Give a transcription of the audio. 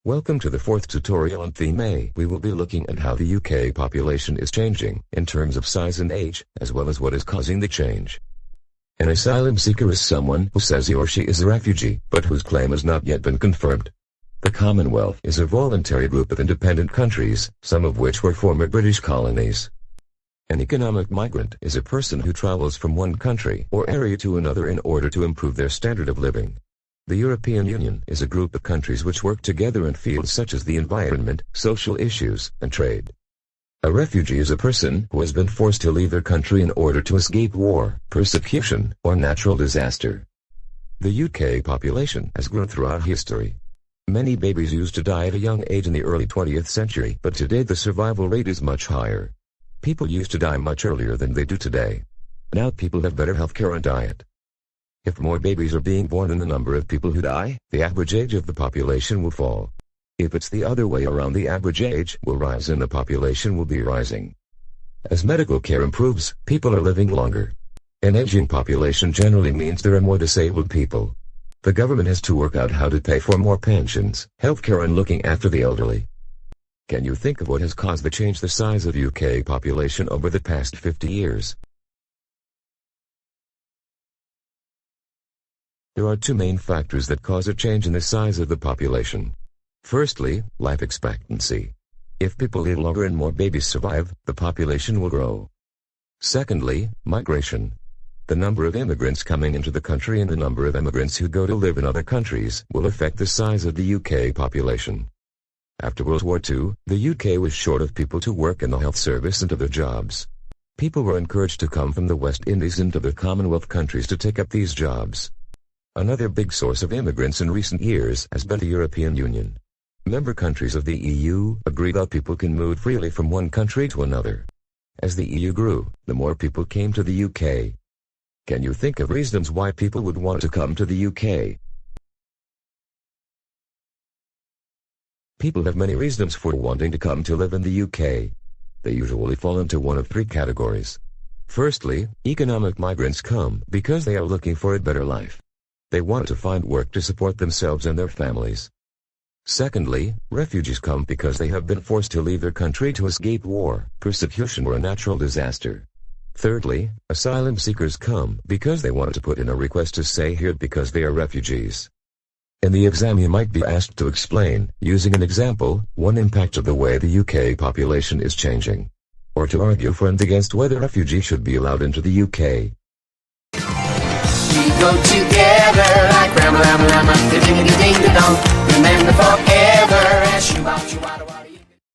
Welcome to the fourth tutorial on Theme A. We will be looking at how the UK population is changing, in terms of size and age, as well as what is causing the change. An asylum seeker is someone who says he or she is a refugee, but whose claim has not yet been confirmed. The Commonwealth is a voluntary group of independent countries, some of which were former British colonies. An economic migrant is a person who travels from one country or area to another in order to improve their standard of living. The European Union is a group of countries which work together in fields such as the environment, social issues, and trade. A refugee is a person who has been forced to leave their country in order to escape war, persecution, or natural disaster. The UK population has grown throughout history. Many babies used to die at a young age in the early 20th century, but today the survival rate is much higher. People used to die much earlier than they do today. Now people have better healthcare and diet. If more babies are being born than the number of people who die, the average age of the population will fall. If it's the other way around, the average age will rise and the population will be rising. As medical care improves, people are living longer. An aging population generally means there are more disabled people. The government has to work out how to pay for more pensions, healthcare, and looking after the elderly. Can you think of what has caused the change the size of UK population over the past 50 years? There are two main factors that cause a change in the size of the population. Firstly, life expectancy. If people live longer and more babies survive, the population will grow. Secondly, migration. The number of immigrants coming into the country and the number of immigrants who go to live in other countries will affect the size of the UK population. After World War II, the UK was short of people to work in the health service and other jobs. People were encouraged to come from the West Indies into the Commonwealth countries to take up these jobs. Another big source of immigrants in recent years has been the European Union. Member countries of the EU agreed that people can move freely from one country to another. As the EU grew, the more people came to the UK. Can you think of reasons why people would want to come to the UK? People have many reasons for wanting to come to live in the UK. They usually fall into one of three categories. Firstly, economic migrants come because they are looking for a better life. They want to find work to support themselves and their families. Secondly, refugees come because they have been forced to leave their country to escape war, persecution, or a natural disaster. Thirdly, asylum seekers come because they want to put in a request to stay here because they are refugees. In the exam you might be asked to explain, using an example, one impact of the way the UK population is changing. Or to argue for and against whether refugees should be allowed into the UK. We go together like ram ram ram, ding ding ding dong.